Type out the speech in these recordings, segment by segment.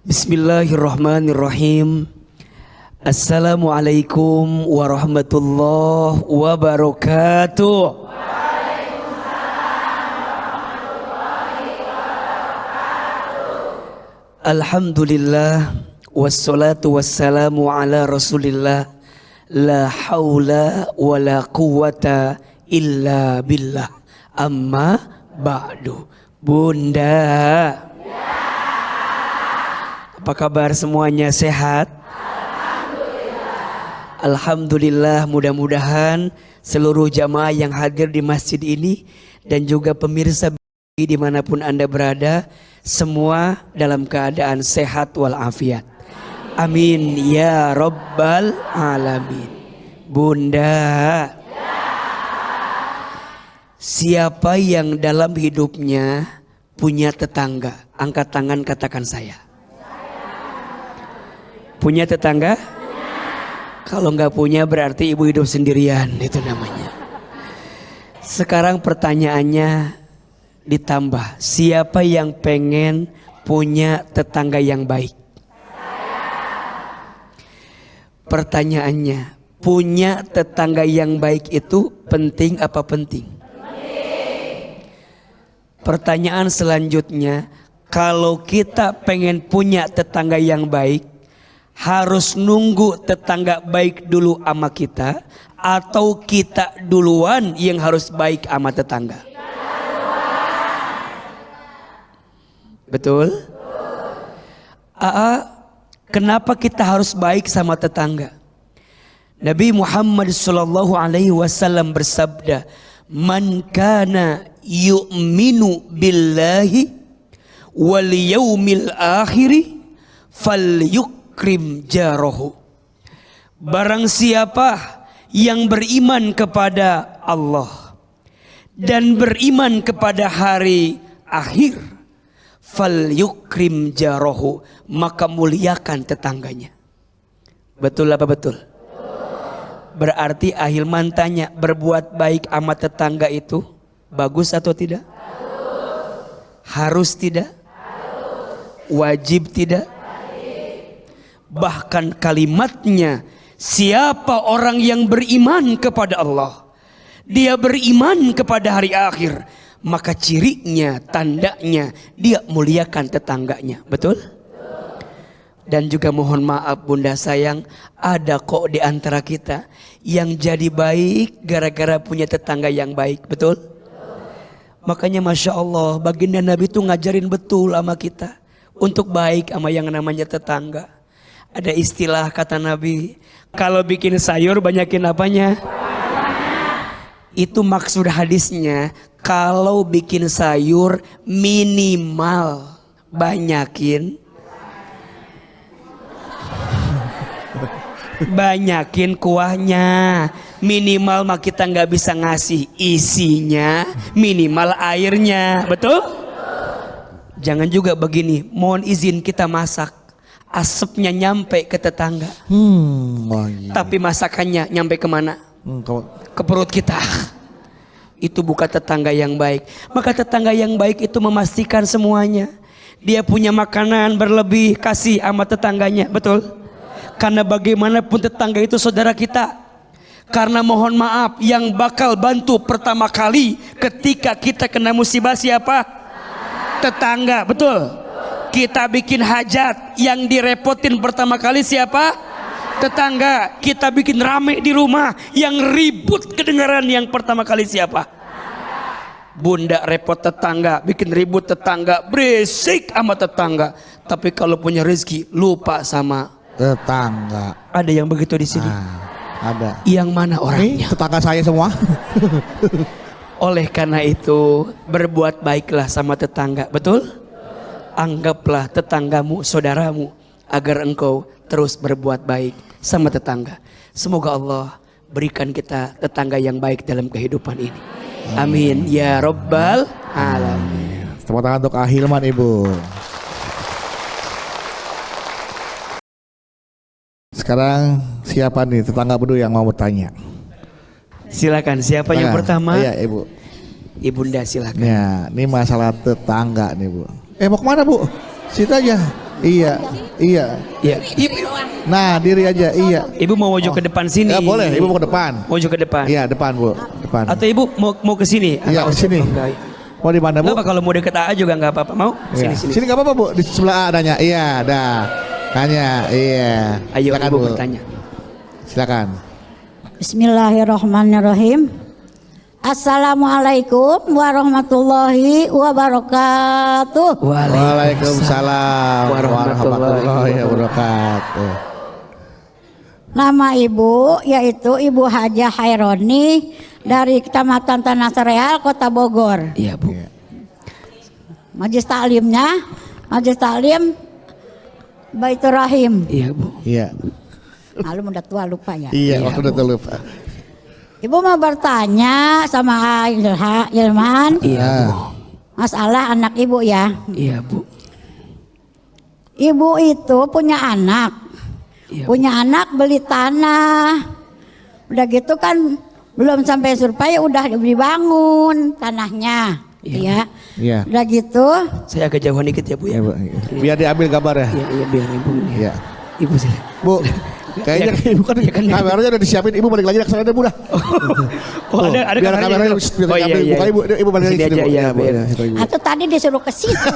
Bismillahirrahmanirrahim. Assalamualaikum warahmatullahi wabarakatuh. Alhamdulillah wassalatu wassalamu ala Rasulillah. La haula wala quwata illa billah. Amma ba'du. Bunda, apa kabar semuanya, sehat? Alhamdulillah, mudah-mudahan seluruh jamaah yang hadir di masjid ini dan juga pemirsa dimanapun Anda berada, semua dalam keadaan sehat walafiat. Amin ya rabbal alamin. Bunda, siapa yang dalam hidupnya punya tetangga? Angkat tangan, katakan saya. Punya tetangga? Kalau nggak punya berarti ibu hidup sendirian, itu namanya. Sekarang pertanyaannya ditambah, siapa yang pengen punya tetangga yang baik? Pertanyaannya, punya tetangga yang baik itu penting apa penting? Pertanyaan selanjutnya, kalau kita pengen punya tetangga yang baik, harus nunggu tetangga baik dulu sama kita, atau kita duluan yang harus baik sama tetangga? Betul? Kenapa kita harus baik sama tetangga? Nabi Muhammad SAW bersabda, "Man kana yu'minu billahi wal yaumil akhiri falyukrim jarahu." Barang siapa yang beriman kepada Allah dan beriman kepada hari akhir, falyukrim jarahu, maka muliakan tetangganya. Betul apa betul? Berarti Ahilman tanya, berbuat baik sama tetangga itu bagus atau tidak? Harus tidak? Wajib tidak? Bahkan kalimatnya, siapa orang yang beriman kepada Allah, dia beriman kepada hari akhir, maka cirinya, tandanya dia muliakan tetangganya. Betul? Dan juga mohon maaf bunda sayang, ada kok di antara kita yang jadi baik gara-gara punya tetangga yang baik. Betul? Makanya Masya Allah, baginda Nabi itu ngajarin betul sama kita untuk baik sama yang namanya tetangga. Ada istilah kata Nabi, kalau bikin sayur banyakin apanya? Itu maksud hadisnya, kalau bikin sayur minimal banyakin kuahnya. Minimal mah kita nggak bisa ngasih isinya, minimal airnya. Betul? Jangan juga begini, mohon izin kita masak, asapnya nyampe ke tetangga, tapi masakannya nyampe kemana? Ke perut kita. Itu bukan tetangga yang baik. Maka tetangga yang baik itu memastikan semuanya, dia punya makanan berlebih, kasih sama tetangganya. Betul? Karena bagaimanapun tetangga itu saudara kita. Karena mohon maaf, yang bakal bantu pertama kali ketika kita kena musibah siapa? Tetangga. Betul? Kita bikin hajat, yang direpotin pertama kali siapa? Tetangga. Kita bikin rame di rumah, yang ribut kedengaran yang pertama kali siapa? Bunda repot tetangga, bikin ribut tetangga, berisik sama tetangga. Tapi kalau punya rezeki lupa sama tetangga. Ada yang begitu di sini? Ada. Yang mana orangnya? Tetangga saya semua. Oleh karena itu, berbuat baiklah sama tetangga. Betul? Anggaplah tetanggamu saudaramu, agar engkau terus berbuat baik sama tetangga. Semoga Allah berikan kita tetangga yang baik dalam kehidupan ini. Amin ya rabbal alamin. Tepuk tangan untuk Ahilman ibu. Sekarang siapa nih tetangga bedu yang mau bertanya? Silakan, siapa yang pertama? Iya ibu. Ibunda silakan. Ya, ini masalah tetangga nih bu. Mau kemana bu? Situ aja. Iya. Iya. Iya. Ibu, Nah, diri aja. Iya. ibu mau mojok ke depan sini. Ya boleh, ibu mau ke depan. Mojok ke depan. Iya, depan, Bu. Depan. Atau ibu mau ke sini? Iya, ke sini. Mau di mana, Bu? Enggak, kalau mau deket AA juga nggak apa-apa. Mau? Iya. Sini. Sini enggak apa-apa, Bu. Di sebelah adanya. Iya, dah. Tanya, iya. Ayo Silakan, ibu Bu. bertanya. Silakan. Bismillahirrahmanirrahim. Assalamualaikum warahmatullahi wabarakatuh. Waalaikumsalam warahmatullahi wabarakatuh. Nama ibu yaitu Ibu Hajah Haironi dari Kecamatan Tanah Sereal, Kota Bogor. Iya, Bu. Majelis Taklim Baitur Rahim. Iya, Bu. Iya. Malu udah tua lupa ya. Iya, waktu udah lupa. Ibu mau bertanya sama Ilman Iya, Bu. masalah anak ibu ya. Iya, Bu. Ibu itu punya anak. Iya, Punya anak beli tanah. Udah gitu kan belum sampai survei udah dibangun tanahnya. Iya. Ya. Iya. Udah gitu Saya agak jauhan dikit ya, Bu ya. Iya, Bu. Biar diambil gambarnya. Iya, iya, biar ibu ini. Iya. Ibu sini. Bu, kayaknya ibu kan kameranya udah disiapin, ibu balik lagi ke sana deh, Bu dah. Oh, ada biar kameranya dulu. biar Oh, diambil. iya. Buka ibu balik lagi Sini ke sini, aja, Bu. iya, Bu. biar. Ya, situ, Ibu. atau tadi disuruh ke situ.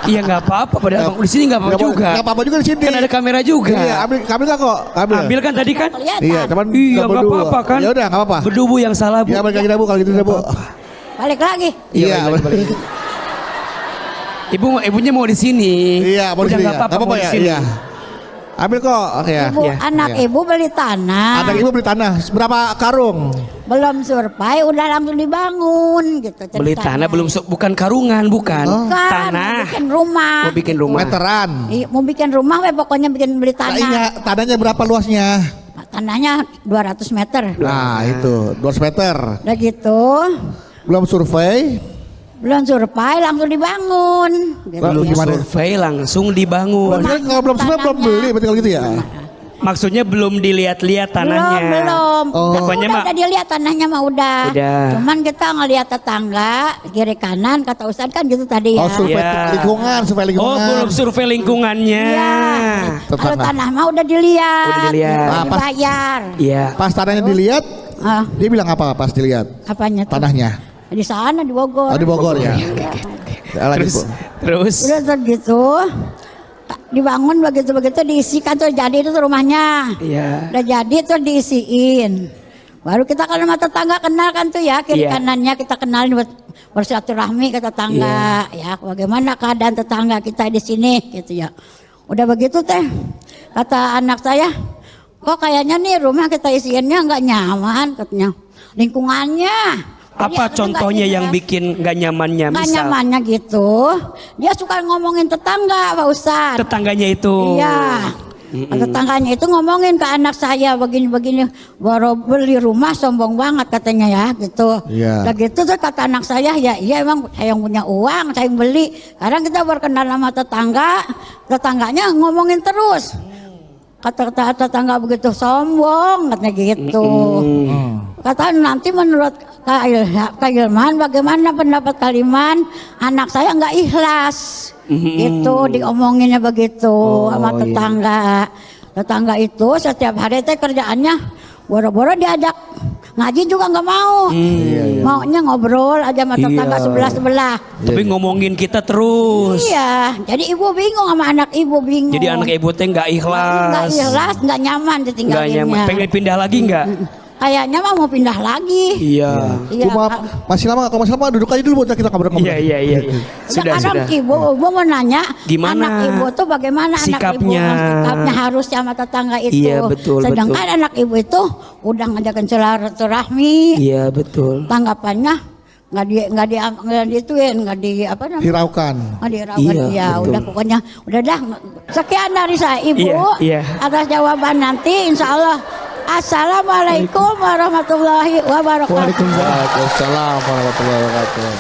Iya, nggak apa-apa. Padahal Bang, di sini nggak apa-apa juga. Nggak apa-apa juga di sini. Kan ada kamera juga. Iya, ambil nggak kok? Ambil kan tadi kan? Kelihatan. Iya, cuman Iya, nggak berdua. apa-apa kan? Ya udah, nggak apa-apa. Berdubu yang salah, Bu. Ya balik lagi dah, Bu, kalau gitu dah, Bu. Balik lagi. Iya, balik. Ibunya mau di sini. Iya, mau di Udah sini. nggak Ya. apa-apa, Nggak mau apa-apa di ya. sini. Iya. Ambil kok. Ya. Ibu, Iya, anak iya. ibu beli tanah. Anak ibu beli tanah berapa karung? Belum survei udah langsung dibangun gitu. Beli ceritanya. tanah belum bukan karungan, bukan. Bukan, Tanah. mau bikin rumah. Mau bikin rumah. Meteran. Iya, mau bikin rumah pokoknya beli Nah, tanah. tanahnya berapa luasnya? Tanahnya 200 meter. Nah, itu 200 meter. Udah gitu, Belum survei. belum survei langsung dibangun. Gitu Lalu ya. gimana? Survei langsung dibangun. Berarti kan kalau belum survei belum Tanahnya. beli, berarti kalau gitu ya. Maksudnya belum dilihat-lihat tanahnya. Belum. Oh. Pokoknya mah Udah dilihat tanahnya mah udah. Udah. Cuman kita ngelihat tetangga kiri kanan kata Ustadz kan gitu tadi ya. Oh, survei Iya. lingkungan, survei Oh, lingkungan. belum survei lingkungannya. Iya. Kalau Tetangga. tanah mah udah dilihat. Udah dilihat. Udah Ah, pas- dibayar. Iya. Pas tanahnya dilihat, Ah, dia bilang apa pas dilihat apanya tuh? tanahnya? Di sana di Bogor. Oh, di Bogor ya. Iya. Lanjut, Terus, Bu. terus. Udah tuh gitu. Dibangun begitu-begitu diisikan tuh jadi itu tuh rumahnya. Iya. Udah jadi tuh diisiin. Baru kita kan sama tetangga kenal kan tuh ya kiri Iya. kanannya kita kenalin buat bersilaturahmi ke tetangga ya. Bagaimana keadaan tetangga kita di sini gitu ya. Udah begitu teh kata anak saya, kok kayaknya nih rumah kita isiinnya nggak nyaman katanya. Lingkungannya. Jadi Apa aku tuh contohnya nggak yang ini, bikin gak nyamannya? nggak Misal nyamannya gitu. Dia suka ngomongin tetangga Pak Ustadz. tetangganya itu. Iya. Tetangganya itu ngomongin ke anak saya begini-begini, baru beli rumah sombong banget katanya ya gitu. Iya. Udah gitu tuh kata anak saya ya iya emang saya yang punya uang saya yang beli. Kadang kita berkenal sama tetangganya ngomongin terus. Kata tetangga begitu sombong katanya gitu. Kata nanti menurut Kak Ilman bagaimana pendapat Kak Ilman anak saya nggak ikhlas. Itu diomonginnya begitu sama tetangga. Tetangga itu setiap hari teh kerjaannya boro-boro diajak ngaji juga nggak mau. Maunya ngobrol aja sama tetangga sebelah-sebelah. Tapi ngomongin kita terus. Iya, jadi ibu bingung sama anak ibu bingung. Jadi anak ibu teh nggak ikhlas. Nggak ikhlas, nggak nyaman Nggak ditinggalinnya. nyaman. Pengen pindah lagi nggak? Kayaknya mah mau pindah lagi. Iya. Iya. Bu, masih lama, kalau masih lama duduk aja dulu buat kita ngobrol-ngobrol. Iya. Sudah, Sekarang sudah. ibu mau nanya Gimana anak ibu tuh bagaimana sikapnya? sikapnya harus sama tetangga itu. Iya, betul, Sedangkan anak ibu itu udah ngajakin silaturahmi. Iya, betul. Tanggapannya nggak di apa namanya? Hiraukan. Nggak dirawat. Iya, Ya betul. udah pokoknya udah dah. Sekian dari saya ibu. Iya. Atas jawaban nanti insya Allah. Assalamualaikum warahmatullahi wabarakatuh. Waalaikumsalam warahmatullahi wabarakatuh.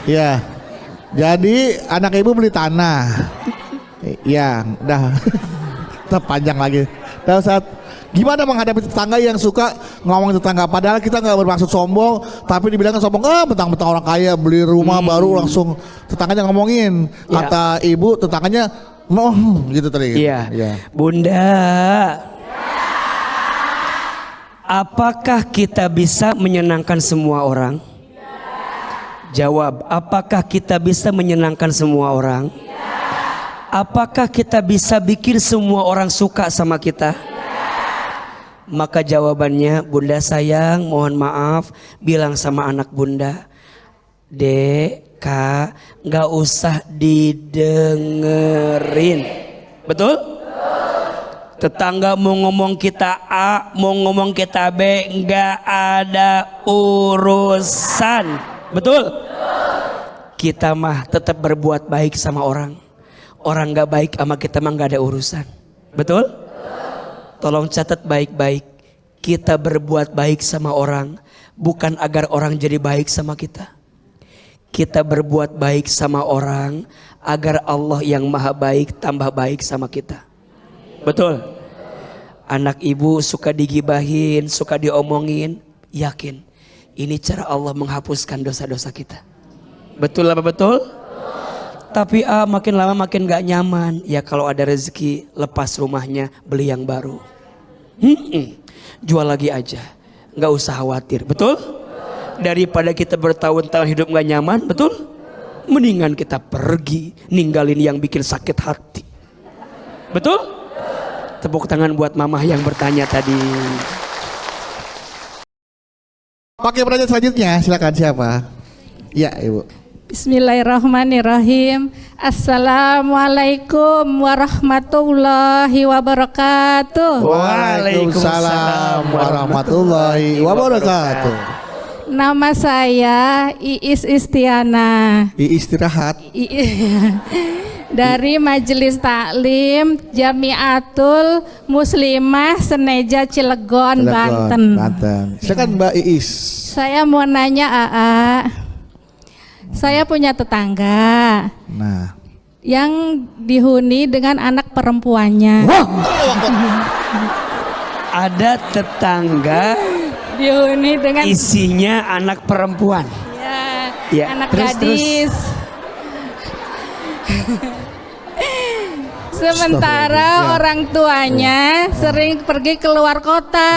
Iya. Jadi anak ibu beli tanah. Iya, udah. Terpanjang lagi. Dan saat gimana menghadapi tetangga yang suka ngomongin tetangga padahal kita nggak bermaksud sombong tapi dibilangnya sombong, bentang-bentang orang kaya beli rumah baru langsung tetangganya ngomongin. Kata ibu tetangganya gitu tadi. Iya. Bunda, apakah kita bisa menyenangkan semua orang? Jawab, apakah kita bisa menyenangkan semua orang? Apakah kita bisa bikin semua orang suka sama kita? Maka jawabannya, Bunda sayang, mohon maaf, bilang sama anak Bunda, Dek, Kak, gak usah didengerin. Betul? Tetangga mau ngomong kita A, mau ngomong kita B, gak ada urusan. Betul? Kita mah tetap berbuat baik sama orang. Orang gak baik sama kita mah gak ada urusan. Betul? Tolong catat baik-baik. Kita berbuat baik sama orang bukan agar orang jadi baik sama kita. Kita berbuat baik sama orang agar Allah yang maha baik tambah baik sama kita. Betul? Anak ibu suka digibahin, suka diomongin, yakin ini cara Allah menghapuskan dosa-dosa kita. Betul apa betul? Tapi makin lama makin gak nyaman. Ya kalau ada rezeki lepas rumahnya beli yang baru. Jual lagi aja, gak usah khawatir. Betul? Daripada kita bertahun-tahun hidup gak nyaman. Betul? Mendingan kita pergi ninggalin yang bikin sakit hati. Betul? Tepuk tangan buat mamah yang bertanya tadi. Pakai pertanyaan selanjutnya, silakan siapa? Ya ibu. Bismillahirrahmanirrahim. Assalamualaikum warahmatullahi wabarakatuh. Waalaikumsalam warahmatullahi wabarakatuh. Nama saya Iis Istiana. Istirahat. Dari Majelis Taklim Jamiatul Muslimah Seneja Cilegon, Banten. Silakan Mbak Iis. Saya mau nanya AA. Saya punya tetangga. Nah, yang dihuni dengan anak perempuannya. Ada tetangga Dihuni dengan isinya anak perempuan. Ya, anak terus. gadis. Sementara orang tuanya sering pergi keluar kota.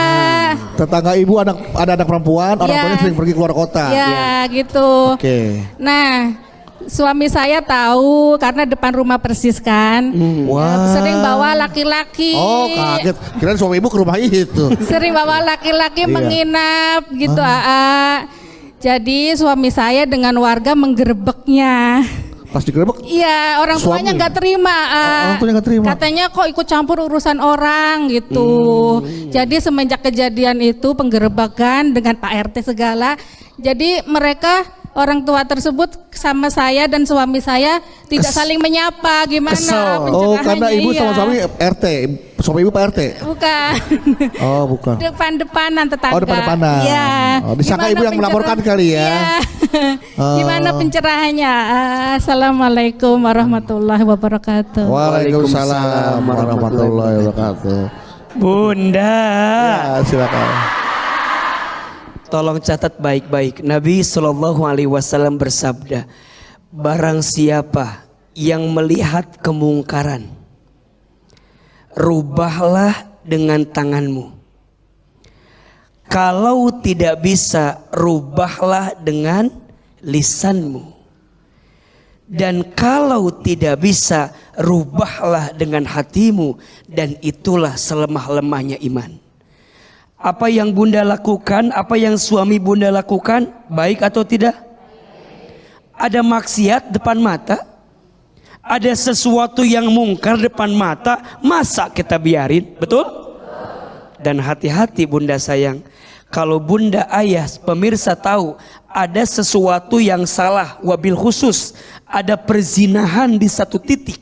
Tetangga ibu ada anak perempuan, orang tuanya sering pergi keluar kota. Ya, gitu. Oke. Nah, suami saya tahu karena depan rumah persis kan. Wah. Sering bawa laki-laki. Oh, kaget. Kirain suami ibu ke rumah itu. Sering bawa laki-laki menginap gitu, AA. Jadi suami saya dengan warga menggerebeknya. Pas digerebek? Iya, orang tuanya nggak terima. Orang tuanya nggak terima. Katanya kok ikut campur urusan orang gitu. Jadi semenjak kejadian itu penggerebekan dengan Pak RT segala. Jadi mereka orang tua tersebut sama saya dan suami saya tidak saling menyapa. Gimana pencegahannya? Oh, karena ibu sama suami RT. Suami ibu Pak RT? Bukan. Oh, bukan. Depan-depanan tetangga. Oh, depan-depanan. Iya. Oh, disangka ibu yang melaporkan kali ya. Iya. Gimana pencerahannya? Assalamualaikum warahmatullahi wabarakatuh. Waalaikumsalam warahmatullahi wabarakatuh. Bunda, Ya, silakan. tolong catat baik-baik. Nabi SAW bersabda, barang siapa yang melihat kemungkaran, rubahlah dengan tanganmu. Kalau tidak bisa, rubahlah dengan lisanmu. Dan kalau tidak bisa, rubahlah dengan hatimu. Dan itulah selemah-lemahnya iman. Apa yang Bunda lakukan, apa yang suami Bunda lakukan, baik atau tidak? Ada maksiat depan mata, ada sesuatu yang mungkar depan mata, masa kita biarin? Betul? Dan hati-hati Bunda sayang, kalau Bunda ayah pemirsa tahu ada sesuatu yang salah, wabil khusus ada perzinahan di satu titik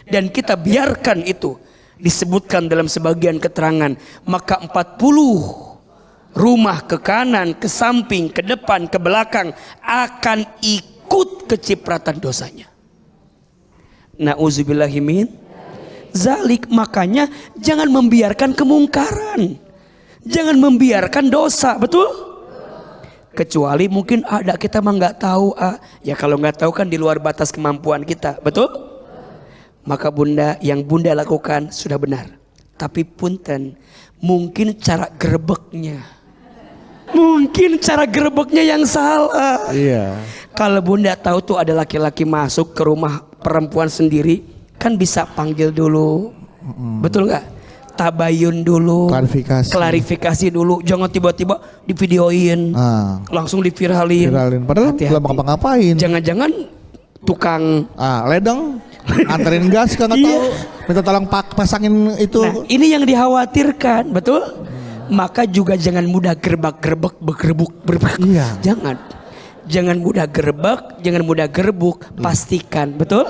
dan kita biarkan itu, disebutkan dalam sebagian keterangan, maka 40 rumah ke kanan, ke samping, ke depan, ke belakang akan ikut kecipratan dosanya. Na'udzubillahimin. zalik. Makanya jangan membiarkan kemungkaran, jangan membiarkan dosa, betul? Kecuali mungkin ada kita mah nggak tahu, ya kalau nggak tahu kan di luar batas kemampuan kita, betul? Maka bunda, yang bunda lakukan sudah benar. Tapi punten, mungkin cara gerebeknya, yang salah. Iya. Kalau bunda tahu tuh ada laki-laki masuk ke rumah perempuan sendiri, kan bisa panggil dulu, betul nggak? Tabayun dulu, klarifikasi dulu, jangan tiba-tiba divideoin, langsung diviralin. Padahal belum ngapa-ngapain. Jangan-jangan tukang ledeng, anterin gas kan nggak tahu, minta tolong pasangin itu. Nah, ini yang dikhawatirkan, betul? Maka juga jangan mudah gerbek. Iya. Jangan mudah gerbek, jangan mudah gerbuk. Pastikan, betul?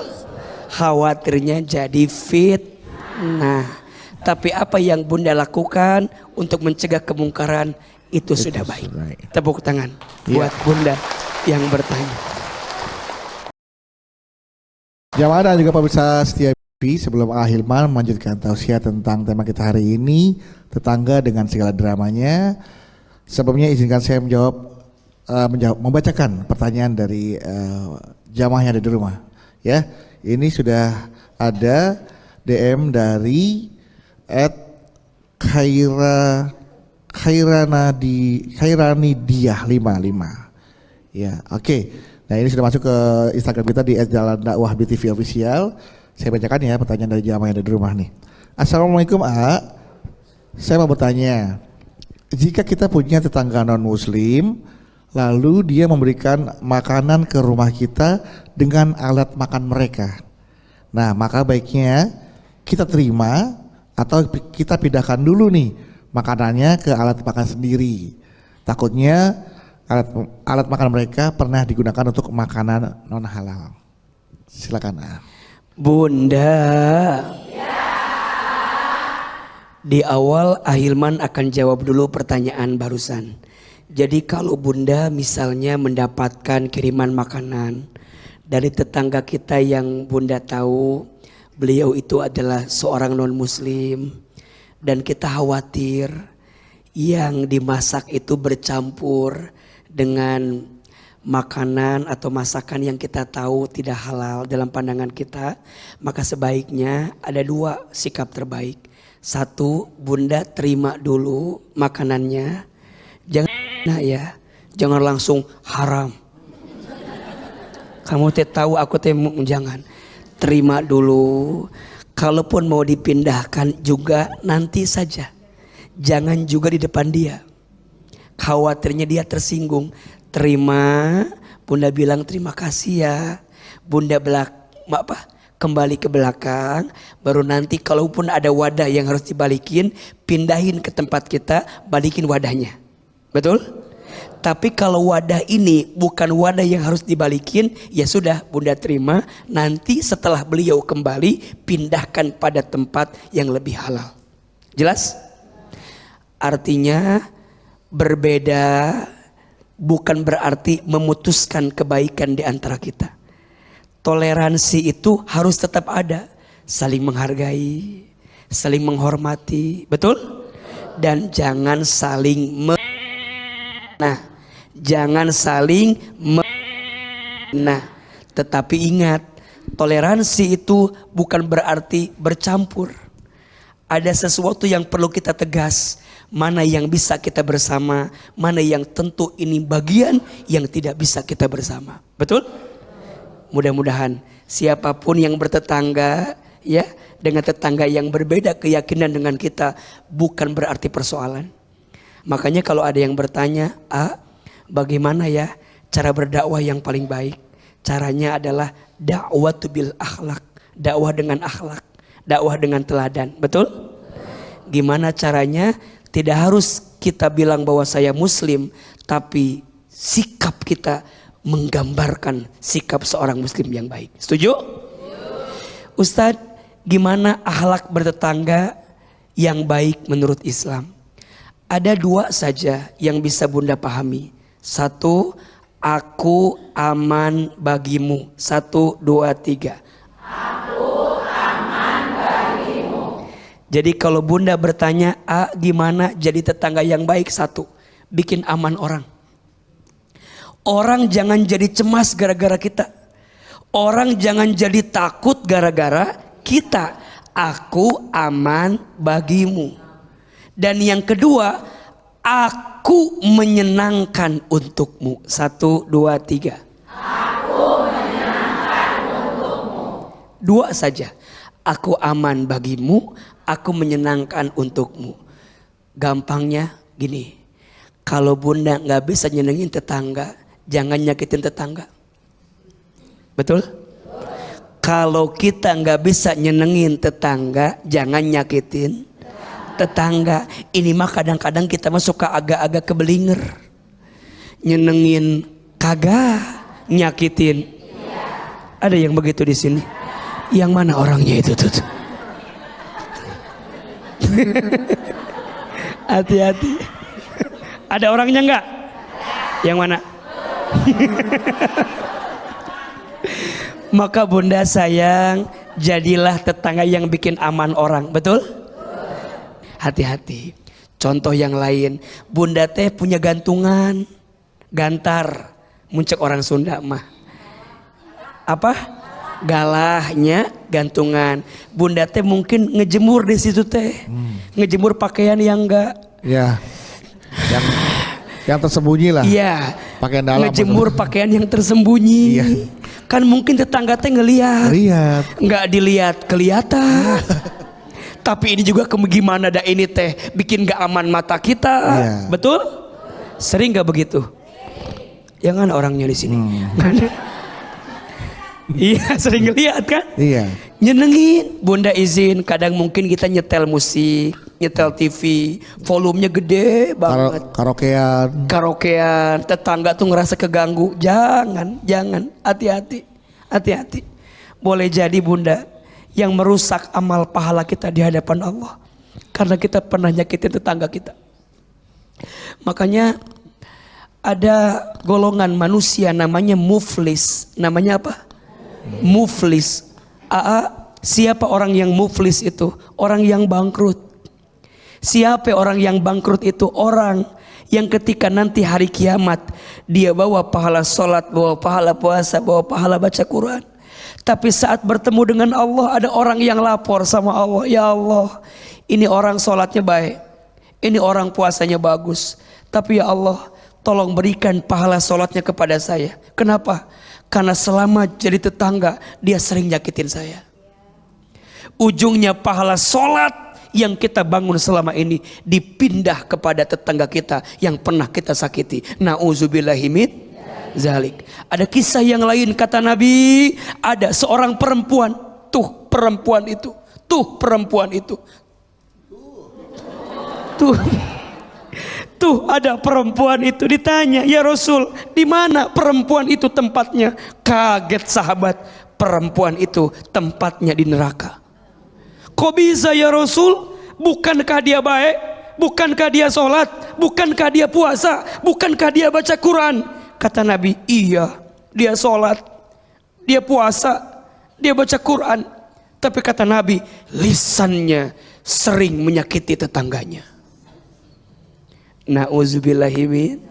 Khawatirnya jadi fitnah. Tapi apa yang bunda lakukan untuk mencegah kemungkaran itu sudah baik. Tepuk tangan buat bunda yang bertanya. Jamaah dan juga pemirsa setia TV, sebelum Hilman melanjutkan tausiah tentang tema kita hari ini, tetangga dengan segala dramanya, sebelumnya izinkan saya membacakan pertanyaan dari jamaah yang ada di rumah. Ya, ini sudah ada DM dari @Khairanidiah 55. Ya, oke. Nah, ini sudah masuk ke Instagram kita di @jalandakwah_btv official. Saya bacakan ya pertanyaan dari jamaah yang ada di rumah nih. Assalamualaikum saya mau bertanya, jika kita punya tetangga non muslim, lalu dia memberikan makanan ke rumah kita dengan alat makan mereka, nah maka baiknya kita terima atau kita pindahkan dulu nih makanannya ke alat makan sendiri. Takutnya alat makan mereka pernah digunakan untuk makanan non halal. Silakan. Bunda. Di awal Ahilman akan jawab dulu pertanyaan barusan. Jadi kalau bunda misalnya mendapatkan kiriman makanan dari tetangga kita yang bunda tahu beliau itu adalah seorang non muslim, dan kita khawatir yang dimasak itu bercampur dengan makanan atau masakan yang kita tahu tidak halal dalam pandangan kita, maka sebaiknya ada dua sikap terbaik. Satu, bunda terima dulu makanannya, jangan langsung haram. Kamu tahu aku jangan. Terima dulu. Kalaupun mau dipindahkan juga nanti saja. Jangan juga di depan dia. Khawatirnya dia tersinggung. Terima, bunda bilang terima kasih ya. Bunda kembali ke belakang. Baru nanti kalaupun ada wadah yang harus dibalikin, pindahin ke tempat kita, balikin wadahnya. Betul? Tapi kalau wadah ini bukan wadah yang harus dibalikin, ya sudah bunda terima. Nanti setelah beliau kembali, pindahkan pada tempat yang lebih halal. Jelas? Artinya berbeda bukan berarti memutuskan kebaikan di antara kita. Toleransi itu harus tetap ada. Saling menghargai, saling menghormati. Betul? Dan jangan saling jangan saling tetapi ingat, toleransi itu bukan berarti bercampur. Ada sesuatu yang perlu kita tegas, mana yang bisa kita bersama, mana yang tentu ini bagian yang tidak bisa kita bersama. Betul? Mudah-mudahan siapapun yang bertetangga ya dengan tetangga yang berbeda keyakinan dengan kita bukan berarti persoalan. Makanya kalau ada yang bertanya, bagaimana ya cara berdakwah yang paling baik? Caranya adalah dakwah bil akhlak, dakwah dengan akhlak, dakwah dengan teladan. Betul? Gimana caranya? Tidak harus kita bilang bahwa saya muslim, tapi sikap kita menggambarkan sikap seorang muslim yang baik. Setuju? Ustadz, gimana akhlak bertetangga yang baik menurut Islam? Ada dua saja yang bisa bunda pahami. Satu, aku aman bagimu. 1, 2, 3. Aku aman bagimu. Jadi kalau bunda bertanya, gimana jadi tetangga yang baik? Satu, bikin aman orang. Orang jangan jadi cemas gara-gara kita. Orang jangan jadi takut gara-gara kita. Aku aman bagimu. Dan yang kedua, aku menyenangkan untukmu. 1, 2, 3. Aku menyenangkan untukmu. 2 saja. Aku aman bagimu, aku menyenangkan untukmu. Gampangnya gini, kalau bunda gak bisa nyenengin tetangga, jangan nyakitin tetangga. Betul? Kalau kita gak bisa nyenengin tetangga, jangan nyakitin tetangga. Ini mah kadang-kadang kita mah suka agak-agak kebelinger. Nyenengin kagak, nyakitin. Ada yang begitu di sini? Yang mana orangnya itu tuh? Hati-hati. Ada orangnya enggak? Yang mana? Maka bunda sayang, jadilah tetangga yang bikin aman orang. Betul? Hati-hati. Contoh yang lain, bunda teh punya gantungan, gantar, muncul orang Sunda mah. Apa? Galahnya gantungan. Bunda teh mungkin ngejemur di situ teh, ngejemur pakaian yang enggak, ya, yang tersembunyi lah. Iya. Pakaian dalam. Ngejemur pakaian yang tersembunyi. Iya. Kan mungkin tetangga teh ngelihat. Lihat. Nggak dilihat kelihatan. Tapi ini juga gimana dah ini teh bikin gak aman mata kita. Iya. Betul? Sering gak begitu? Yang mana orangnya di sini? Iya, sering ngeliat kan? Iya. Nyenengin. Bunda izin, kadang mungkin kita nyetel musik, nyetel TV, volumenya gede banget. Karaokean. Karaokean, tetangga tuh ngerasa keganggu. Jangan, hati-hati, hati-hati. Boleh jadi bunda yang merusak amal pahala kita di hadapan Allah, karena kita pernah nyakitin tetangga kita. Makanya ada golongan manusia namanya muflis. Namanya apa? Muflis. Siapa orang yang muflis itu? Orang yang bangkrut. Siapa orang yang bangkrut itu? Orang yang ketika nanti hari kiamat dia bawa pahala sholat, bawa pahala puasa, bawa pahala baca Quran. Tapi saat bertemu dengan Allah, ada orang yang lapor sama Allah, ya Allah, ini orang sholatnya baik, ini orang puasanya bagus, tapi ya Allah, tolong berikan pahala sholatnya kepada saya. Kenapa? Karena selama jadi tetangga dia sering nyakitin saya. Ujungnya pahala sholat yang kita bangun selama ini dipindah kepada tetangga kita yang pernah kita sakiti. Na'udzubillahi min zalik. Ada kisah yang lain kata Nabi, ada seorang perempuan, tuh perempuan itu, tuh ada perempuan itu, ditanya, ya Rasul, di mana perempuan itu tempatnya? Kaget sahabat, perempuan itu tempatnya di neraka. Kok bisa ya Rasul? Bukankah dia baik? Bukankah dia sholat? Bukankah dia puasa? Bukankah dia baca Quran? Kata Nabi, iya, dia sholat, dia puasa, dia baca Quran. Tapi kata Nabi, lisannya sering menyakiti tetangganya. Na'udzubillahi min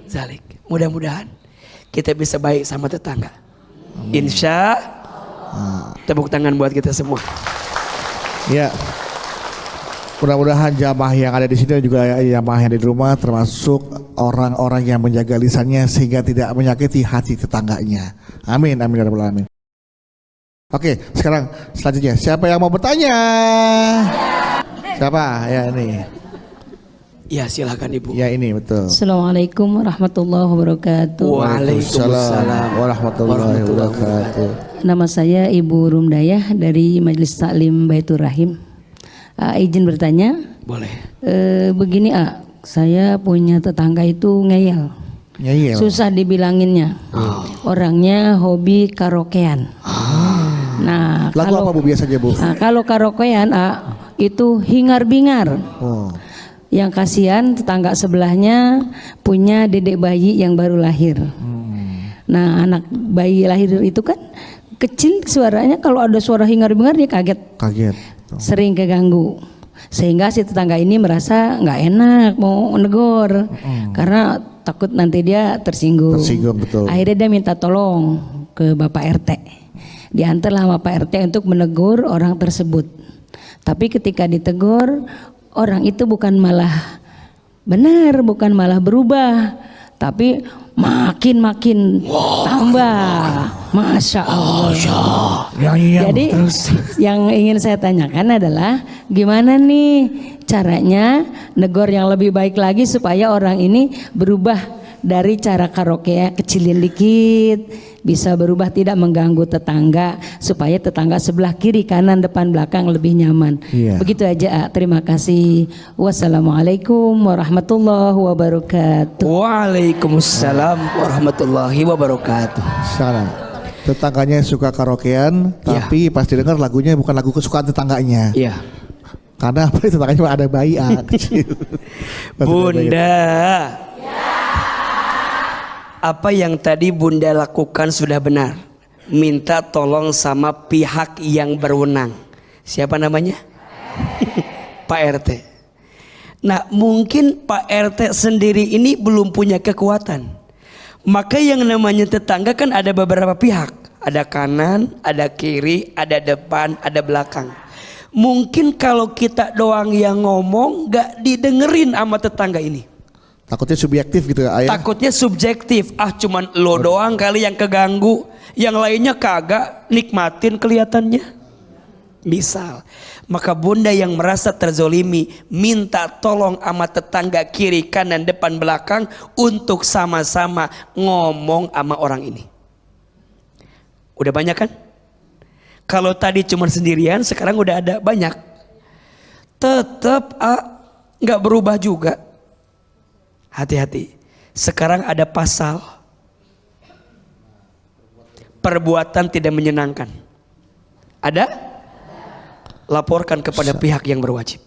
zalik. Mudah-mudahan kita bisa baik sama tetangga. Insya Allah. Tepuk tangan buat kita semua. Ya. Mudah-mudahan jamaah yang ada di sini dan juga jamaah yang ada di rumah termasuk orang-orang yang menjaga lisannya sehingga tidak menyakiti hati tetangganya. Amin, amin ya rabbal alamin. Oke, sekarang selanjutnya siapa yang mau bertanya? Siapa? Ya ini. Ya silakan Ibu. Ya ini betul. Assalamualaikum warahmatullahi wabarakatuh. Waalaikumsalam warahmatullahi wabarakatuh. Nama saya Ibu Rumdayah dari Majelis Taklim Baitur Rahim. Izin bertanya. Boleh. Begini saya punya tetangga itu ngeyel. Ngeyel. Susah dibilanginnya. Orangnya hobi karaokean. Nah, lagu apa Bu biasanya Bu? Kalau karaokean itu hingar-bingar. Oh. Yang kasihan tetangga sebelahnya punya dedek bayi yang baru lahir. Nah, anak bayi lahir itu kan kecil suaranya, kalau ada suara hingar-bingar dia kaget. sering keganggu. Sehingga si tetangga ini merasa nggak enak mau negor karena takut nanti dia tersinggung. Tersinggung, betul. Akhirnya dia minta tolong ke Bapak RT. Diantarlah sama Pak RT untuk menegur orang tersebut. Tapi ketika ditegur, orang itu bukan malah benar, bukan malah berubah, tapi makin tambah. Masya Allah. Jadi yang ingin saya tanyakan adalah gimana nih caranya negor yang lebih baik lagi supaya orang ini berubah dari cara karaoke kecilin dikit, bisa berubah tidak mengganggu tetangga, supaya tetangga sebelah kiri, kanan, depan, belakang lebih nyaman. Begitu aja. Terima kasih. Wassalamualaikum warahmatullahi wabarakatuh. Waalaikumsalam warahmatullahi wabarakatuh. Sekarang tetangganya suka karaokean, tapi pas didengar lagunya bukan lagu kesukaan tetangganya. Iya. Karena apa? Tetangganya ada bayi kecil. Bunda, apa yang tadi Bunda lakukan sudah benar. Minta tolong sama pihak yang berwenang. Siapa namanya? Pak RT. Nah, mungkin Pak RT sendiri ini belum punya kekuatan. Maka yang namanya tetangga kan ada beberapa pihak. Ada kanan, ada kiri, ada depan, ada belakang. Mungkin kalau kita doang yang ngomong gak didengerin sama tetangga ini. Takutnya subjektif gitu ya, Ayah? Takutnya subjektif. Cuman lo doang kali yang keganggu, yang lainnya kagak nikmatin kelihatannya. Misal, maka Bunda yang merasa terzolimi minta tolong sama tetangga kiri, kanan, depan, belakang untuk sama-sama ngomong sama orang ini. Udah banyak kan? Kalau tadi cuma sendirian, sekarang udah ada banyak. Tetap nggak berubah juga. Hati-hati. Sekarang ada pasal perbuatan tidak menyenangkan. Ada? Laporkan kepada pihak yang berwajib.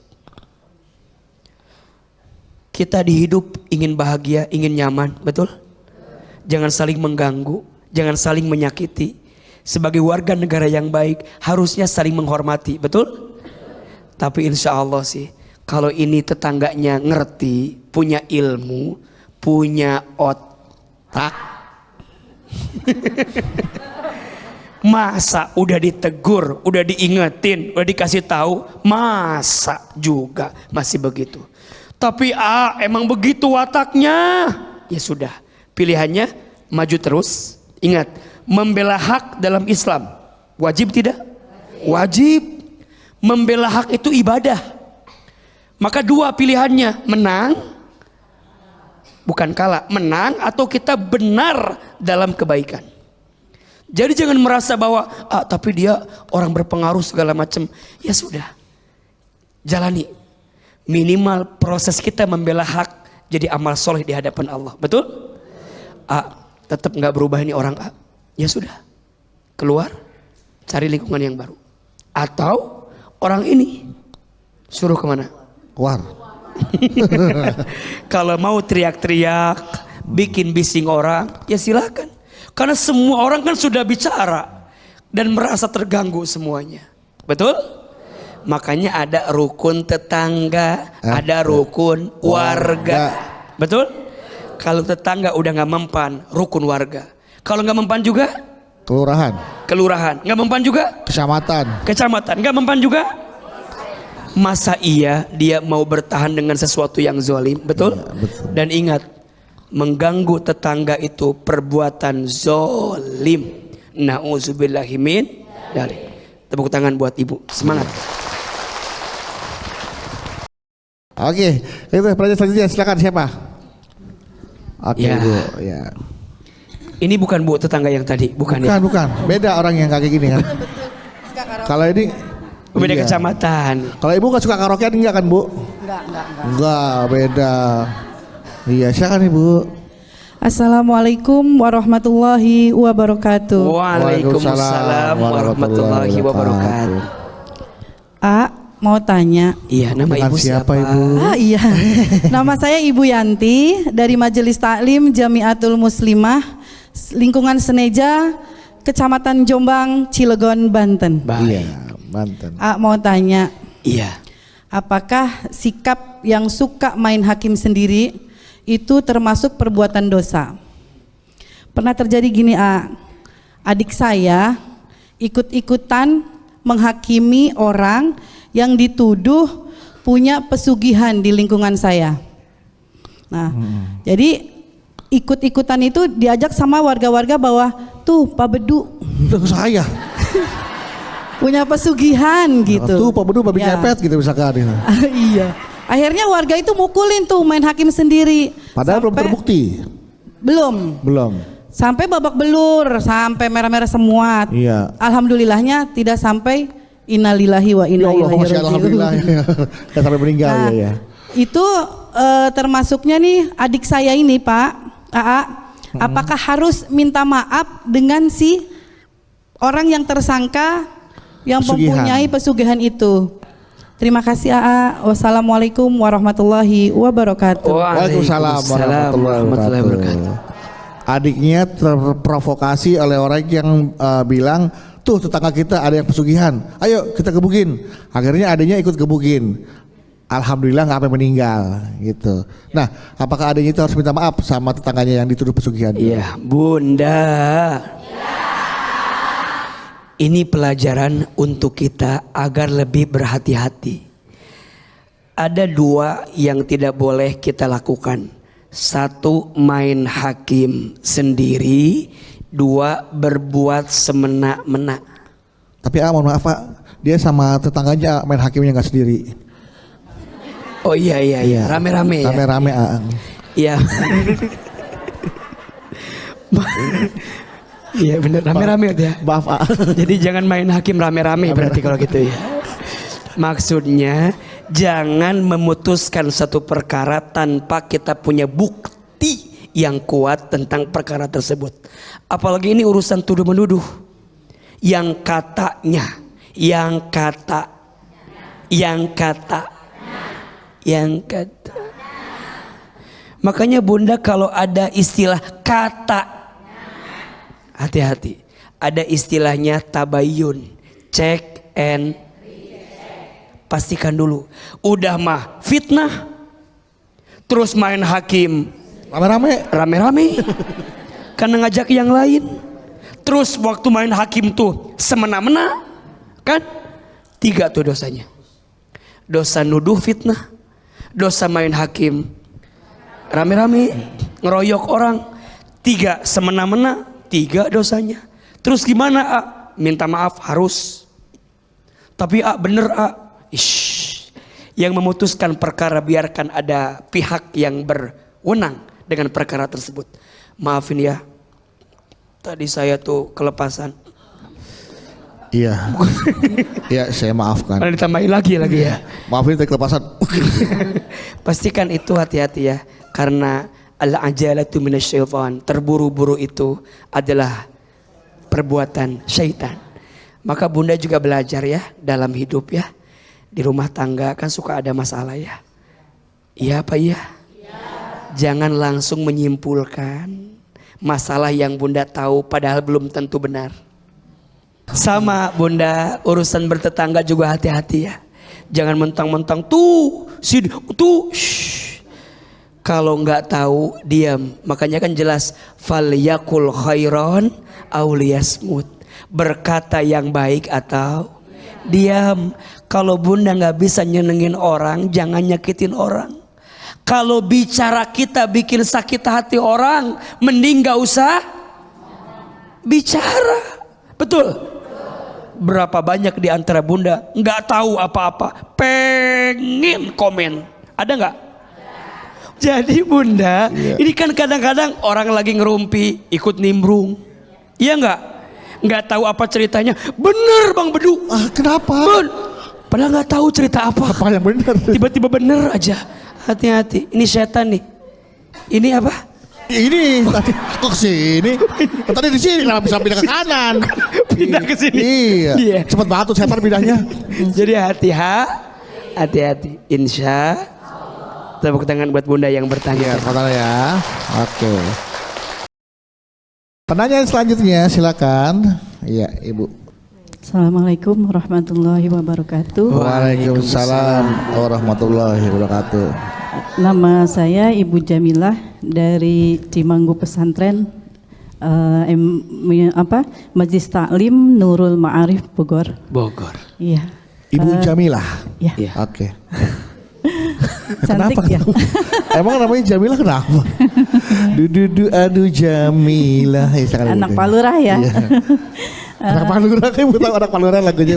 Kita di hidup ingin bahagia, ingin nyaman, betul? Jangan saling mengganggu, jangan saling menyakiti. Sebagai warga negara yang baik harusnya saling menghormati, betul? Tapi insya Allah sih, kalau ini tetangganya ngerti, punya ilmu, punya otak, masa udah ditegur, udah diingetin, udah dikasih tahu, masa juga masih begitu. Tapi emang begitu wataknya. Ya sudah, pilihannya maju terus. Ingat, membela hak dalam Islam wajib tidak? Wajib. Membela hak itu ibadah. Maka dua pilihannya, menang, bukan kalah, menang atau kita benar dalam kebaikan. Jadi jangan merasa bahwa tapi dia orang berpengaruh segala macam. Ya sudah, jalani. Minimal proses kita membela hak jadi amal soleh di hadapan Allah. Betul? Tetap nggak berubah ini orang ya sudah, keluar, cari lingkungan yang baru. Atau orang ini suruh kemana? Keluar. Kalau mau teriak-teriak, bikin bising orang, ya silakan. Karena semua orang kan sudah bicara dan merasa terganggu semuanya. Betul? Makanya ada rukun tetangga, ada rukun warga. Betul? Kalau tetangga udah gak mempan, rukun warga. Kalau gak mempan juga? Kelurahan. Gak mempan juga? Kecamatan. Gak mempan juga? Masa iya dia mau bertahan dengan sesuatu yang zalim? Betul? Ya, betul. Dan ingat, mengganggu tetangga itu perbuatan zalim. Nauzubillahi min dzalik. Tepuk tangan buat ibu. Semangat. Oke, itu pertanyaan selanjutnya, silakan siapa? Oke, Ya. Bu. Ya. Ini bukan Bu tetangga yang tadi, bukan ya? Bukan. Beda orang yang kayak gini kan. Kalau ini Beda iya. kecamatan. Kalau ibu nggak suka karaokean enggak kan, Bu? Enggak, beda. Iya, silakan Ibu. Assalamualaikum warahmatullahi wabarakatuh. Waalaikumsalam warahmatullahi wabarakatuh. Mau tanya. Iya, nama Dengan ibu siapa? Ibu? Iya. Nama saya Ibu Yanti dari Majelis Taklim Jamiatul Muslimah lingkungan Seneja, Kecamatan Jombang, Cilegon, Banten. Baik. Iya. Banten. Mau tanya, Iya. apakah sikap yang suka main hakim sendiri itu termasuk perbuatan dosa? Pernah terjadi gini, adik saya ikut-ikutan menghakimi orang yang dituduh punya pesugihan di lingkungan saya. Nah, jadi ikut-ikutan itu diajak sama warga-warga bahwa tuh Pak Bedu Itu saya. punya pesugihan gitu. Tuh Pak Bedu babi Ya. ngepet gitu misalkan. Iya. Akhirnya warga itu mukulin tuh main hakim sendiri. Padahal belum Sampai- terbukti. Belum. Sampai babak belur, sampai merah-merah semua. Iya. Alhamdulillahnya tidak sampai innalillahi wa Ya inna Allah, ilaihi masya raji'un. alhamdulillah. Gak sampai meninggal Nah, ya. itu termasuknya nih adik saya ini Pak, apakah harus minta maaf dengan si orang yang tersangka yang Pesugihan. mempunyai pesugihan itu? Terima kasih AA. Wassalamualaikum warahmatullahi wabarakatuh. Waalaikumsalam warahmatullahi wabarakatuh. Adiknya terprovokasi oleh orang yang bilang, tuh tetangga kita ada yang pesugihan, ayo kita gebukin. Akhirnya adiknya ikut gebukin. Alhamdulillah nggak sampai meninggal gitu. Nah, apakah adiknya itu harus minta maaf sama tetangganya yang dituduh pesugihan? Iya, Bunda. Ini pelajaran untuk kita agar lebih berhati-hati. Ada dua yang tidak boleh kita lakukan. Satu, main hakim sendiri. Dua, berbuat semena-mena. Tapi mohon maaf Pak, dia sama tetangganya main hakimnya nggak sendiri. Oh iya, rame-rame ya. Rame-rame Iya. Iya bener, rame-rame ya. Maaf Jadi jangan main hakim rame-rame berarti kalau gitu ya. Maksudnya jangan memutuskan satu perkara tanpa kita punya bukti yang kuat tentang perkara tersebut. Apalagi ini urusan tuduh menuduh. Yang kata. Makanya Bunda kalau ada istilah kata, hati-hati. Ada istilahnya tabayun, check and pastikan dulu. Udah mah fitnah, terus main hakim rame-rame karena ngajak yang lain. Terus waktu main hakim tuh semena-mena, kan? 3 tuh dosanya. Dosa nuduh fitnah, dosa main hakim rame-rame, ngeroyok orang. 3 semena-mena, 3 dosanya. Terus gimana minta maaf harus. Tapi bener yang memutuskan perkara biarkan ada pihak yang berwenang dengan perkara tersebut. Maafin ya, tadi saya tuh kelepasan. Iya. Iya, saya maafkan. Karena ditambahin lagi ya. Maafin tadi kelepasan. Pastikan itu hati-hati ya, karena al-ajalatu minasyaitan, terburu-buru itu adalah perbuatan syaitan. Maka Bunda juga belajar ya dalam hidup ya. Di rumah tangga kan suka ada masalah ya. Iya apa iya? Jangan langsung menyimpulkan masalah yang Bunda tahu padahal belum tentu benar. Sama Bunda, urusan bertetangga juga hati-hati ya. Jangan mentang-mentang tuh kalau nggak tahu diam. Makanya kan jelas falyakul khairon aw liyasmut. Berkata yang baik atau diam. Kalau Bunda nggak bisa nyenengin orang, jangan nyakitin orang. Kalau bicara kita bikin sakit hati orang, mending gak usah bicara. Betul? Berapa banyak di antara Bunda nggak tahu apa-apa, pengen komen, ada nggak? Jadi Bunda, ini kan kadang-kadang orang lagi ngerumpi ikut nimbrung, iya nggak tahu apa ceritanya. Bener Bang Bedu. Kenapa? Padahal nggak tahu cerita apa. Apa yang benar? Tiba-tiba bener aja. Hati-hati, ini setan nih. Ini apa? Ini tadi kok kesini? Tadi di sini kenapa bisa pindah ke kanan? Pindah ke sini. Iya. Cepet banget tuh setan pindahnya. Jadi hati-hati. Insya Allah. Tepuk tangan buat Bunda yang bertanya. Total ya. Oke. Penanya selanjutnya silakan. Iya, Ibu. Assalamualaikum warahmatullahi wabarakatuh. Waalaikumsalam warahmatullahi wabarakatuh. Nama saya Ibu Jamilah dari Cimanggu Pesantren Majelis Taklim Nurul Ma'arif Bogor. Bogor. Iya. Ibu Jamilah. Ya. Iya. Oke. Cantik ya. Emang namanya Jamilah kenapa? Dudu aduh Jamilah. Anak Palurah ya. Iya. Anak Palurah, Ibu tahu anak Palurah lagunya.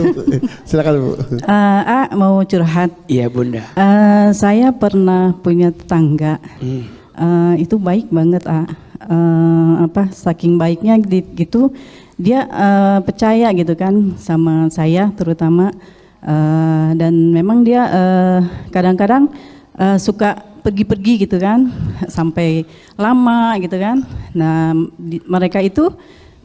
Silakan Bu. Mau curhat. Iya Bunda. Saya pernah punya tetangga. Itu baik banget saking baiknya gitu dia percaya gitu kan sama saya terutama. Dan memang dia kadang-kadang suka pergi-pergi gitu kan sampai lama gitu kan. Nah mereka itu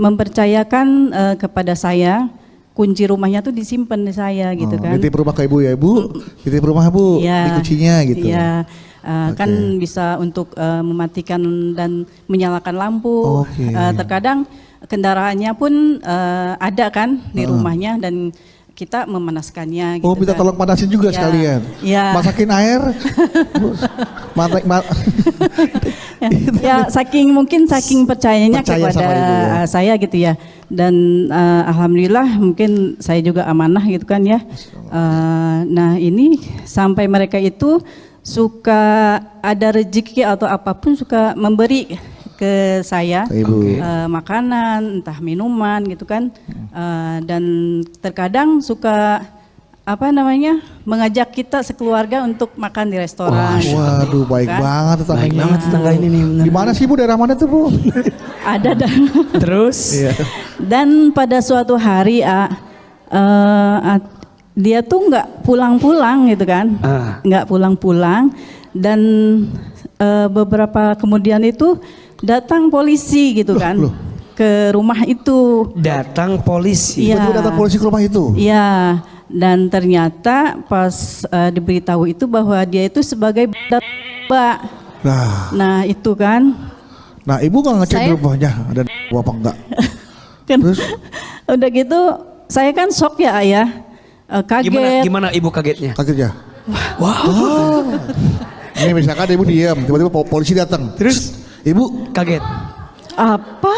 mempercayakan kepada saya kunci rumahnya tuh disimpan di saya gitu kan. Titip rumah ke Ibu ya Bu, titip rumah Bu, Ya, di kuncinya gitu. Iya. Kan bisa untuk mematikan dan menyalakan lampu. Terkadang kendaraannya pun ada kan di rumahnya dan kita memanaskannya. Oh, gitu minta kan. tolong panasin juga Ya, sekalian. ya. Masakin air. Ya saking percayanya Percaya kepada sama Ibu ya. saya gitu ya. Dan alhamdulillah mungkin saya juga amanah gitu kan ya. Nah ini sampai mereka itu suka ada rezeki atau apapun suka memberi ke saya, Ibu. makanan entah minuman gitu kan. Dan terkadang suka mengajak kita sekeluarga untuk makan di restoran. Waduh, baik Kan? banget tetangganya. Baik banget tetangga ini nih. Benar. Di mana sih Bu? Daerah mana tuh Bu? Ada dan Terus? dan pada suatu hari dia tuh nggak pulang-pulang gitu kan, nggak pulang-pulang dan beberapa kemudian itu datang polisi gitu kan ke rumah itu. Datang polisi. Iya. Tiba-tiba datang polisi ke rumah itu. Iya, dan ternyata pas diberitahu itu bahwa dia itu sebagai Mbak. Nah itu kan. Nah Ibu nggak ngecek di rumahnya ada apa enggak? Kan Terus? udah gitu saya kan shock ya ayah. Kaget. Gimana Ibu kagetnya? Kaget ya? Wow. Ini misalkan Ibu diam, tiba-tiba polisi datang. Terus Ibu kaget. Apa?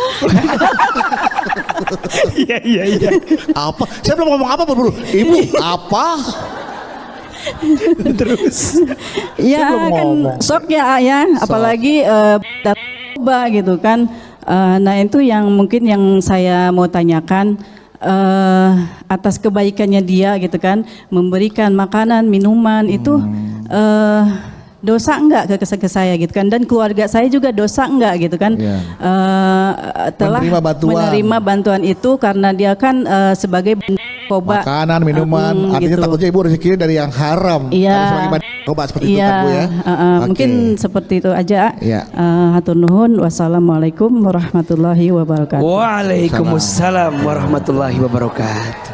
Iya. apa? Saya belum ngomong apa bro. Ibu apa? Terus. Ya belum kan ngomong. shock ya ayah, apalagi coba gitu kan. Nah itu yang mungkin yang saya mau tanyakan. Atas kebaikannya dia gitu kan, memberikan makanan, minuman itu dosa enggak ke saya gitu kan, dan keluarga saya juga dosa enggak gitu kan. Telah menerima bantuan itu karena dia kan sebagai narkoba, makanan, minuman, artinya gitu. takutnya Ibu rezekinya dari yang haram. Iya. Ada sebagai narkoba seperti itu kan Bu ya. Oke. Mungkin seperti itu aja. Iya. Hatur nuhun. Wassalamualaikum warahmatullahi wabarakatuh. Waalaikumsalam warahmatullahi wabarakatuh.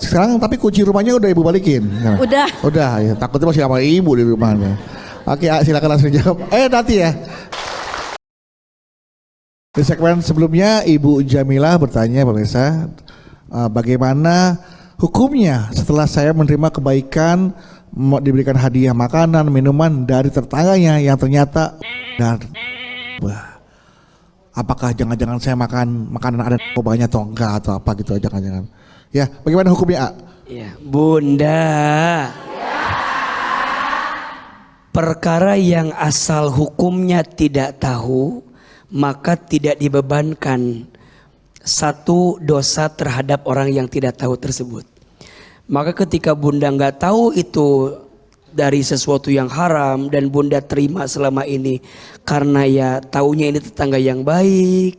Sekarang tapi kunci rumahnya udah Ibu balikin. Udah. Udah ya, takutnya masih sama Ibu di rumahnya. Oke, silakan langsung jawab. Nanti ya. Di segmen sebelumnya Ibu Jamilah bertanya pemirsa, bagaimana hukumnya setelah saya menerima kebaikan diberikan hadiah makanan, minuman dari tetangganya yang ternyata apakah jangan-jangan saya makan makanan ada narkobanya atau enggak atau apa gitu, jangan-jangan. Ya, bagaimana hukumnya, Ya, Bunda. Perkara yang asal hukumnya tidak tahu, maka tidak dibebankan satu dosa terhadap orang yang tidak tahu tersebut. Maka ketika Bunda nggak tahu itu dari sesuatu yang haram dan Bunda terima selama ini karena ya taunya ini tetangga yang baik,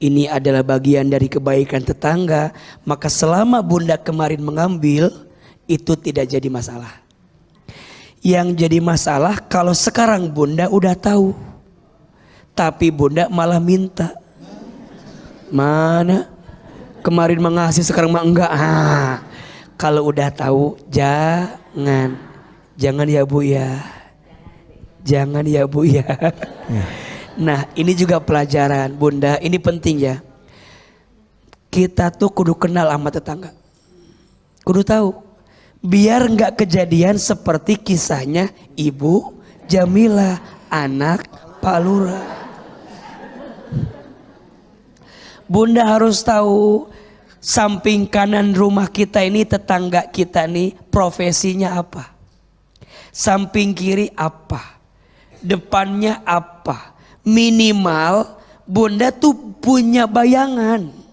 ini adalah bagian dari kebaikan tetangga, maka selama Bunda kemarin mengambil itu tidak jadi masalah. Yang jadi masalah kalau sekarang Bunda udah tahu, tapi Bunda malah minta. Mana? Kemarin mengasih sekarang mah enggak. Kalau udah tahu jangan. Jangan ya Bu ya. Jangan ya Bu ya. Nah ini juga pelajaran Bunda, ini penting ya. Kita tuh kudu kenal sama tetangga. Kudu tahu. Biar nggak kejadian seperti kisahnya Ibu Jamila, anak Pak Lurah. Bunda harus tahu samping kanan rumah kita ini tetangga kita nih profesinya apa. Samping kiri apa. Depannya apa. Minimal Bunda tuh punya bayangan.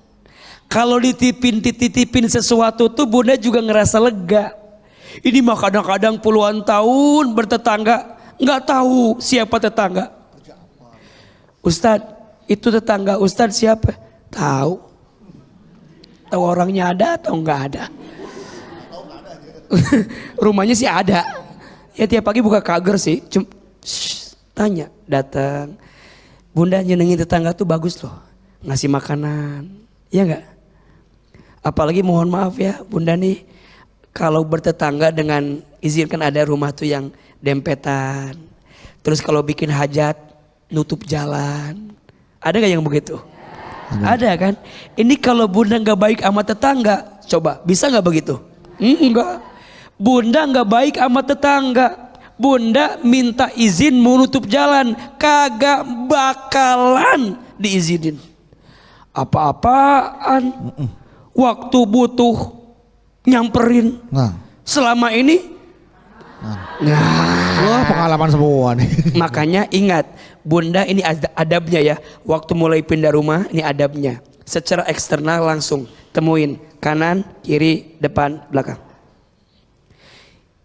Kalau dititipin sesuatu tuh Bunda juga ngerasa lega. Ini mah kadang-kadang puluhan tahun bertetangga nggak tahu siapa tetangga. Ustadz, itu tetangga Ustadz siapa? Tahu. Tahu orangnya ada atau nggak ada? Rumahnya sih ada. Ya tiap pagi buka kager sih. Tanya, datang. Bunda nyenengin tetangga tuh bagus loh. Ngasih makanan. Iya nggak? Apalagi mohon maaf ya Bunda nih. Kalau bertetangga dengan izinkan ada rumah tuh yang dempetan. Terus kalau bikin hajat nutup jalan. Ada gak yang begitu? Ada kan? Ini kalau Bunda gak baik sama tetangga, coba bisa gak begitu? Enggak. Bunda gak baik sama tetangga. Bunda minta izin menutup jalan, kagak bakalan diizinin. Apa-apaan? Waktu butuh nyamperin. Selama ini Wah, pengalaman semua nih. Makanya ingat, Bunda ini adabnya ya. Waktu mulai pindah rumah ini adabnya. Secara eksternal langsung temuin kanan, kiri, depan, belakang.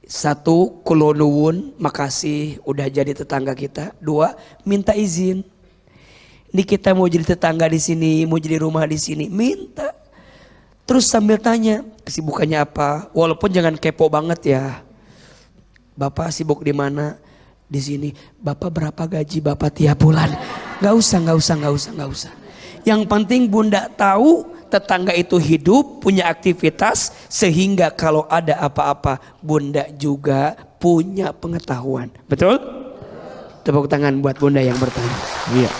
1, kulo nuwun, makasih udah jadi tetangga kita. 2, minta izin. Ini kita mau jadi tetangga di sini, mau jadi rumah di sini, minta. Terus sambil tanya, kesibukannya apa? Walaupun jangan kepo banget ya. Bapak sibuk di mana? Di sini. Bapak berapa gaji Bapak tiap bulan? Gak usah. Yang penting Bunda tahu tetangga itu hidup, punya aktivitas, sehingga kalau ada apa-apa Bunda juga punya pengetahuan. Betul? Tepuk tangan buat Bunda yang bertanya. Iya.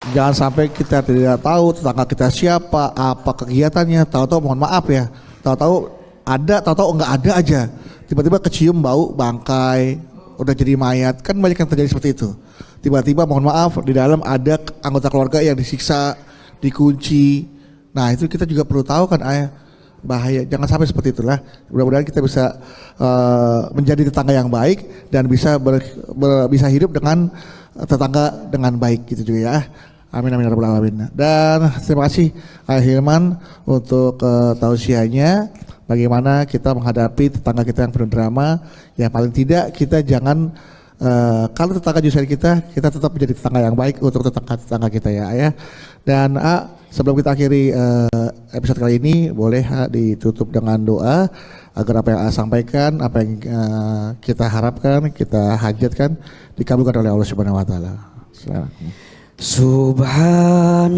Jangan sampai kita tidak tahu tetangga kita siapa, apa kegiatannya, tahu-tahu mohon maaf ya, tahu-tahu ada, tahu-tahu enggak ada aja. Tiba-tiba kecium bau bangkai, udah jadi mayat, kan banyak yang terjadi seperti itu. Tiba-tiba mohon maaf di dalam ada anggota keluarga yang disiksa, dikunci. Nah itu kita juga perlu tahu kan ayah, bahaya. Jangan sampai seperti itulah. Mudah-mudahan kita bisa menjadi tetangga yang baik dan bisa bisa hidup dengan tetangga dengan baik gitu juga ya. Amin amin ya rabbal alamin. Dan terima kasih Ayah Hilman untuk tausiahnya. Bagaimana kita menghadapi tetangga kita yang penuh drama. Ya paling tidak kita jangan kalau tetangga jurusan kita tetap menjadi tetangga yang baik untuk tetangga kita ya ayah. Dan sebelum kita akhiri episode kali ini, boleh ditutup dengan doa agar apa yang sampaikan, apa yang kita harapkan, kita hajatkan dikabulkan oleh Allah Subhanahu Wa Taala. Subhanallah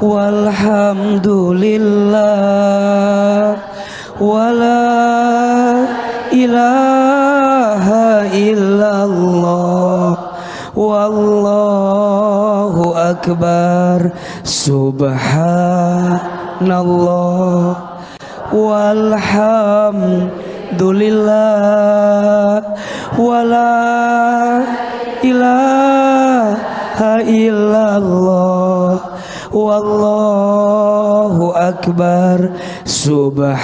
walhamdulillah wala ilaha illallah wallahu akbar. Subhanallah walhamdulillah wala ilaha illallah wallahu akbar. Subhanallah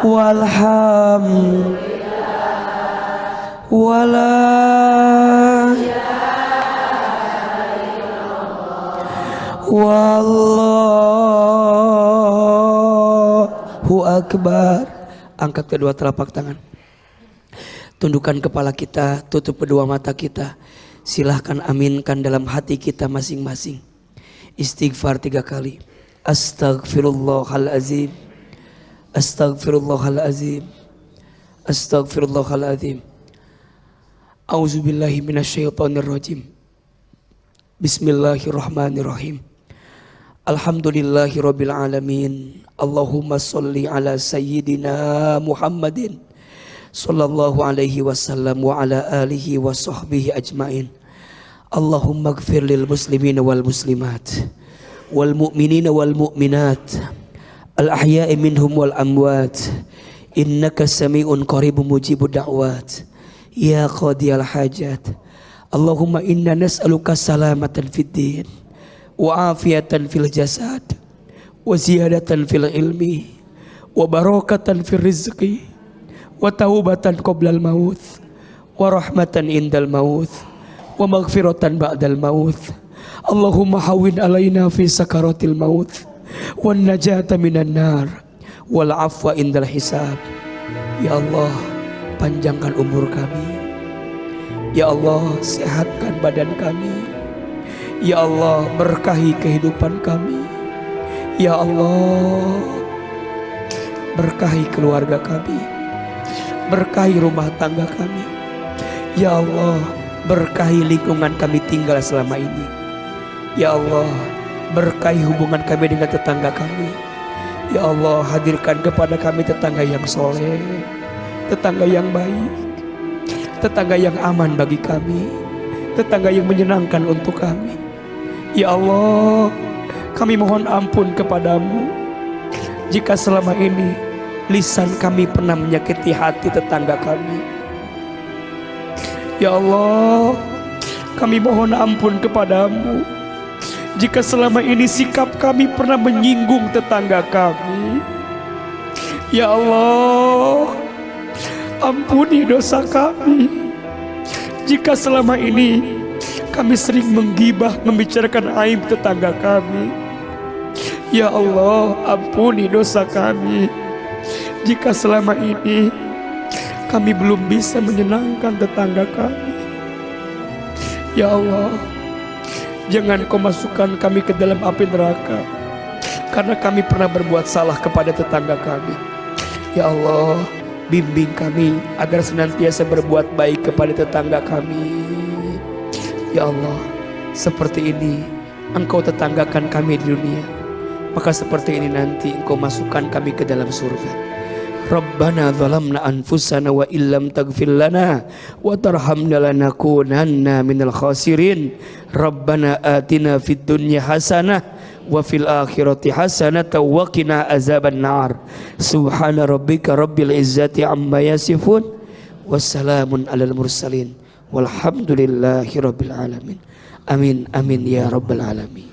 walhamdulillah wala wallahu akbar. Angkat kedua telapak tangan, tundukkan kepala kita, tutup kedua mata kita. Silahkan aminkan dalam hati kita masing-masing. Istighfar 3 kali. Astaghfirullahalazim, astaghfirullahalazim, astaghfirullahalazim. Auzubillahi minasyaitonirrajim. Bismillahirrahmanirrahim. Alhamdulillahirabbil alamin. Allahumma sholli ala sayyidina Muhammadin sallallahu alaihi wasallam wa ala alihi wa sahbihi ajmain. Allahumma ighfir lil muslimin wal muslimat wal mu'minina wal mu'minat al ahya'i minhum wal amwat innaka sami'un qaribun mujibud da'wat ya qadiyal hajat. Allahumma inna nas'aluka salamatan fid din wa afiyatan fil jasad wa ziyadatan fil ilmi wa barakatan fil rizqi wa taubatan qoblal maut wa rahmatan indal maut wa maghfiratan ba'dal maut. Allahumma hawwin alaina fi sakaratil maut wan najata minan nar wal afwa indal hisab. Ya Allah, panjangkan umur kami. Ya Allah, sehatkan badan kami. Ya Allah, berkahi kehidupan kami. Ya Allah, berkahi keluarga kami, berkahi rumah tangga kami. Ya Allah, berkahi lingkungan kami tinggal selama ini. Ya Allah, berkahi hubungan kami dengan tetangga kami. Ya Allah, hadirkan kepada kami tetangga yang soleh, tetangga yang baik, tetangga yang aman bagi kami, tetangga yang menyenangkan untuk kami. Ya Allah, kami mohon ampun kepadamu jika selama ini lisan kami pernah menyakiti hati tetangga kami. Ya Allah, kami mohon ampun kepadamu jika selama ini sikap kami pernah menyinggung tetangga kami. Ya Allah, ampuni dosa kami jika selama ini kami sering menggibah, membicarakan aib tetangga kami. Ya Allah, ampuni dosa kami jika selama ini kami belum bisa menyenangkan tetangga kami. Ya Allah, jangan kau masukkan kami ke dalam api neraka karena kami pernah berbuat salah kepada tetangga kami. Ya Allah, bimbing kami agar senantiasa berbuat baik kepada tetangga kami. Ya Allah, seperti ini Engkau tetanggakan kami di dunia, maka seperti ini nanti Engkau masukkan kami ke dalam surga. Rabbana zalamna anfusana wa illam taghfir lana wa tarhamna lanakunanna minal khasirin. Rabbana atina fid dunya hasanah wa fil akhirati hasanah wa qina azaban nar. Subhana rabbika rabbil izzati amma yasifun wassalamun alal mursalin walhamdulillahi rabbil alamin. Amin amin ya rabbal alamin.